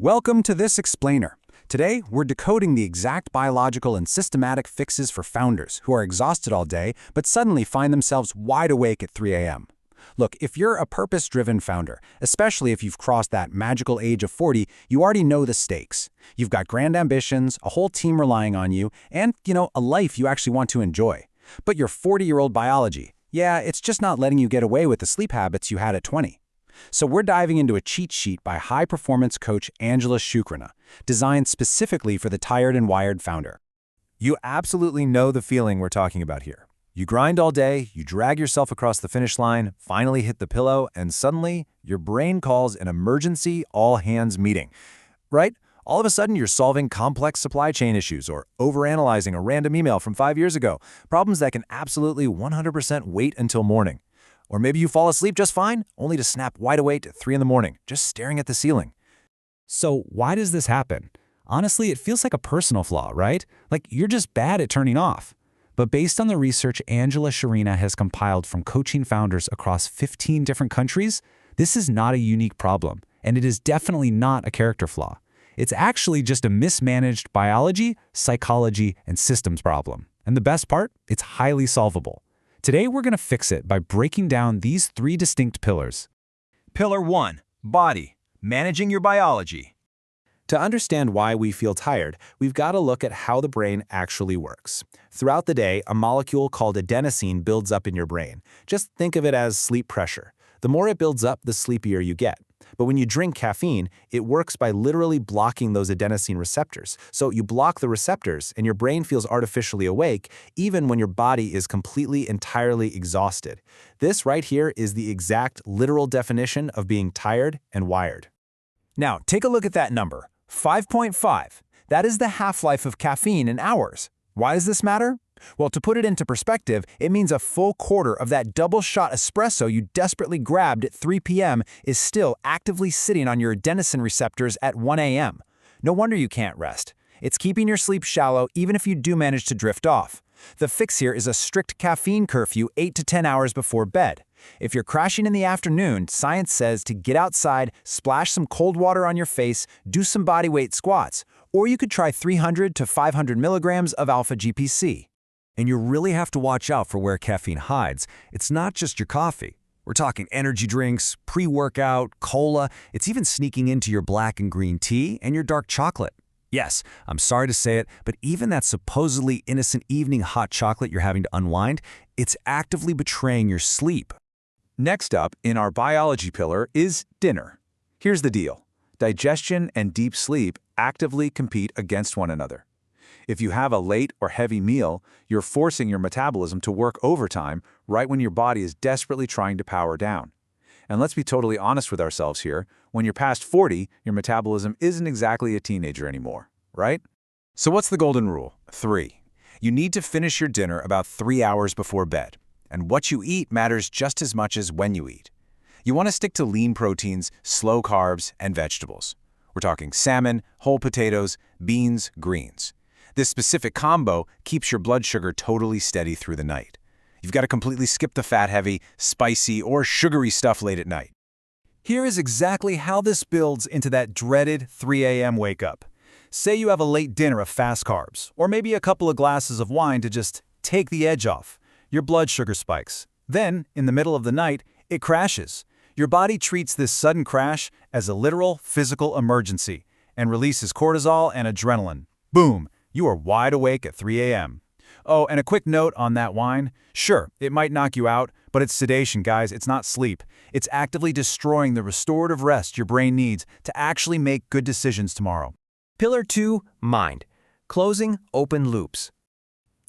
Welcome to this explainer. Today, we're decoding the exact biological and systematic fixes for founders who are exhausted all day but suddenly find themselves wide awake at 3 a.m. Look, if you're a purpose-driven founder, especially if you've crossed that magical age of 40, you already know the stakes. You've got grand ambitions, a whole team relying on you, and, a life you actually want to enjoy. But your 40-year-old biology, yeah, it's just not letting you get away with the sleep habits you had at 20. So we're diving into a cheat sheet by high-performance coach 𝘁𝗵𝗃𝗀, designed specifically for the tired and wired founder. You absolutely know the feeling we're talking about here. You grind all day, you drag yourself across the finish line, finally hit the pillow, and suddenly your brain calls an emergency all-hands meeting. Right? All of a sudden you're solving complex supply chain issues or overanalyzing a random email from 5 years ago, problems that can absolutely 100% wait until morning. Or maybe you fall asleep just fine, only to snap wide awake at 3 in the morning, just staring at the ceiling. So why does this happen? Honestly, it feels like a personal flaw, right? Like you're just bad at turning off. But based on the research 𝘁𝗵𝗃𝗀𝗀 has compiled from coaching founders across 15 different countries, this is not a unique problem, and it is definitely not a character flaw. It's actually just a mismanaged biology, psychology, and systems problem. And the best part? It's highly solvable. Today, we're going to fix it by breaking down these 3 distinct pillars. Pillar 1. Body. Managing your biology. To understand why we feel tired, we've got to look at how the brain actually works. Throughout the day, a molecule called adenosine builds up in your brain. Just think of it as sleep pressure. The more it builds up, the sleepier you get. But when you drink caffeine, it works by literally blocking those adenosine receptors. So you block the receptors, and your brain feels artificially awake, even when your body is completely, entirely exhausted. This right here is the exact literal definition of being tired and wired. Now, take a look at that number, 5.5. That is the half-life of caffeine in hours. Why does this matter? Well, to put it into perspective, it means a full quarter of that double-shot espresso you desperately grabbed at 3 p.m. is still actively sitting on your adenosine receptors at 1 a.m. No wonder you can't rest. It's keeping your sleep shallow even if you do manage to drift off. The fix here is a strict caffeine curfew 8 to 10 hours before bed. If you're crashing in the afternoon, science says to get outside, splash some cold water on your face, do some bodyweight squats, or you could try 300 to 500 milligrams of 𝗪𝗁-GPC. And you really have to watch out for where caffeine hides. It's not just your coffee. We're talking energy drinks, pre-workout, cola. It's even sneaking into your black and green tea and your dark chocolate. Yes, I'm sorry to say it, but even that supposedly innocent evening hot chocolate you're having to unwind, it's actively betraying your sleep. Next up in our biology pillar is dinner. Here's the deal. Digestion and deep sleep actively compete against one another. If you have a late or heavy meal, you're forcing your metabolism to work overtime right when your body is desperately trying to power down. And let's be totally honest with ourselves here, when you're past 40, your metabolism isn't exactly a teenager anymore, right? So what's the golden rule? 3. You need to finish your dinner about 3 hours before bed. And what you eat matters just as much as when you eat. You want to stick to lean proteins, slow carbs, and vegetables. We're talking salmon, whole potatoes, beans, greens. This specific combo keeps your blood sugar totally steady through the night. You've got to completely skip the fat-heavy, spicy, or sugary stuff late at night. Here is exactly how this builds into that dreaded 3 a.m. wake-up. Say you have a late dinner of fast carbs, or maybe a couple of glasses of wine to just take the edge off. Your blood sugar spikes. Then, in the middle of the night, it crashes. Your body treats this sudden crash as a literal physical emergency and releases cortisol and adrenaline. Boom! You are wide awake at 3 a.m. Oh, and a quick note on that wine. Sure, it might knock you out, but it's sedation, guys. It's not sleep. It's actively destroying the restorative rest your brain needs to actually make good decisions tomorrow. Pillar 2. Mind. Closing open loops.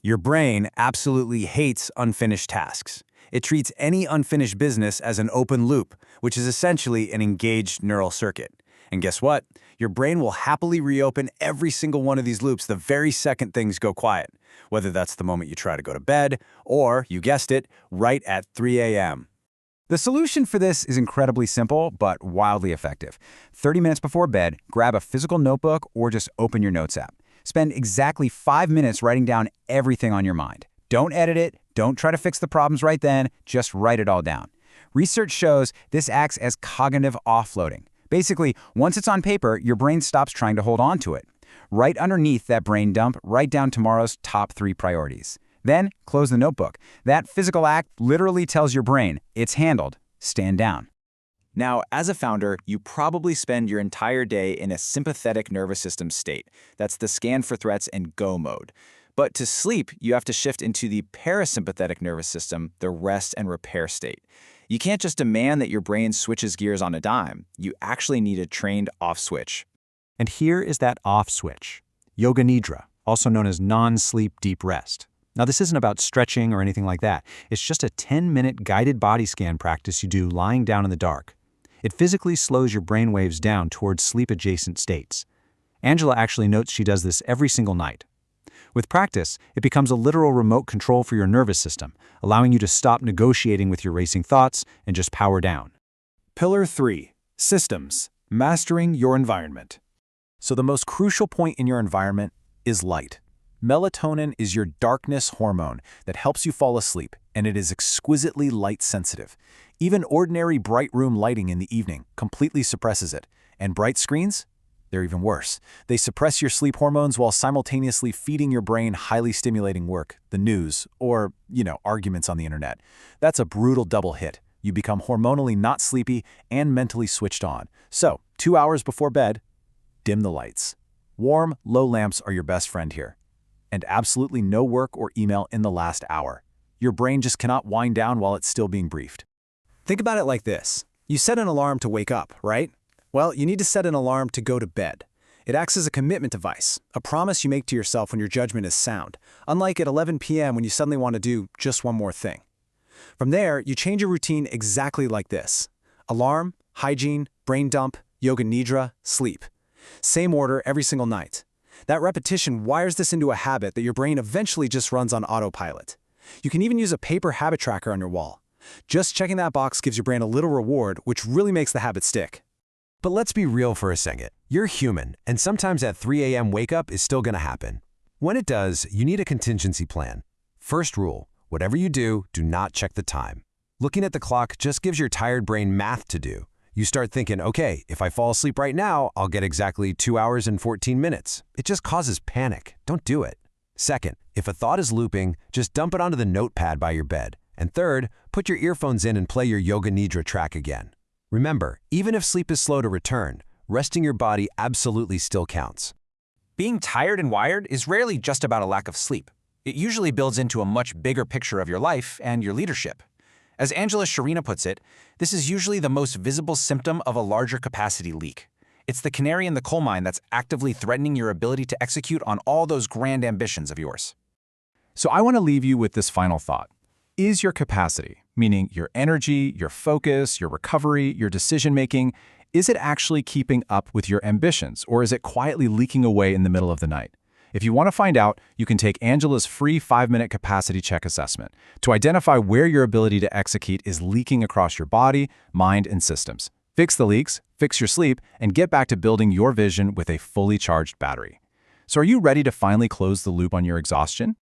Your brain absolutely hates unfinished tasks. It treats any unfinished business as an open loop, which is essentially an engaged neural circuit. And guess what? Your brain will happily reopen every single one of these loops the very second things go quiet, whether that's the moment you try to go to bed or, you guessed it, right at 3 a.m. The solution for this is incredibly simple, but wildly effective. 30 minutes before bed, grab a physical notebook or just open your Notes app. Spend exactly 5 minutes writing down everything on your mind. Don't edit it, don't try to fix the problems right then, just write it all down. Research shows this acts as cognitive offloading. Basically, once it's on paper, your brain stops trying to hold on to it. Right underneath that brain dump, write down tomorrow's top 3 priorities. Then, close the notebook. That physical act literally tells your brain, it's handled, stand down. Now, as a founder, you probably spend your entire day in a sympathetic nervous system state. That's the scan for threats and go mode. But to sleep, you have to shift into the parasympathetic nervous system, the rest and repair state. You can't just demand that your brain switches gears on a dime. You actually need a trained off switch. And here is that off switch. Yoga Nidra, also known as non-sleep deep rest. Now, this isn't about stretching or anything like that. It's just a 10-minute guided body scan practice you do lying down in the dark. It physically slows your brain waves down towards sleep-adjacent states. Angela actually notes she does this every single night. With practice, it becomes a literal remote control for your nervous system, allowing you to stop negotiating with your racing thoughts and just power down. Pillar 3. Systems. Mastering your environment. So the most crucial point in your environment is light. Melatonin is your darkness hormone that helps you fall asleep, and it is exquisitely light-sensitive. Even ordinary bright room lighting in the evening completely suppresses it. And bright screens? They're even worse. They suppress your sleep hormones while simultaneously feeding your brain highly stimulating work, the news, or, arguments on the internet. That's a brutal double hit. You become hormonally not sleepy and mentally switched on. So, 2 hours before bed, dim the lights. Warm, low lamps are your best friend here. And absolutely no work or email in the last hour. Your brain just cannot wind down while it's still being briefed. Think about it like this. You set an alarm to wake up, right? Well, you need to set an alarm to go to bed. It acts as a commitment device, a promise you make to yourself when your judgment is sound, unlike at 11 p.m. when you suddenly want to do just one more thing. From there, you change your routine exactly like this. Alarm, hygiene, brain dump, yoga nidra, sleep. Same order every single night. That repetition wires this into a habit that your brain eventually just runs on autopilot. You can even use a paper habit tracker on your wall. Just checking that box gives your brain a little reward, which really makes the habit stick. But let's be real for a second. You're human, and sometimes that 3 a.m. wake-up is still going to happen. When it does, you need a contingency plan. First rule, whatever you do, do not check the time. Looking at the clock just gives your tired brain math to do. You start thinking, okay, if I fall asleep right now, I'll get exactly 2 hours and 14 minutes. It just causes panic. Don't do it. Second, if a thought is looping, just dump it onto the notepad by your bed. And third, put your earphones in and play your Yoga Nidra track again. Remember, even if sleep is slow to return, resting your body absolutely still counts. Being tired and wired is rarely just about a lack of sleep. It usually builds into a much bigger picture of your life and your leadership. As 𝘂𝗫𝗃 puts it, this is usually the most visible symptom of a larger capacity leak. It's the canary in the coal mine that's actively threatening your ability to execute on all those grand ambitions of yours. So I want to leave you with this final thought. Is your capacity, meaning your energy, your focus, your recovery, your decision-making, is it actually keeping up with your ambitions, or is it quietly leaking away in the middle of the night? If you want to find out, you can take Angela's free 5-minute capacity check assessment to identify where your ability to execute is leaking across your body, mind, and systems. Fix the leaks, fix your sleep, and get back to building your vision with a fully charged battery. So are you ready to finally close the loop on your exhaustion?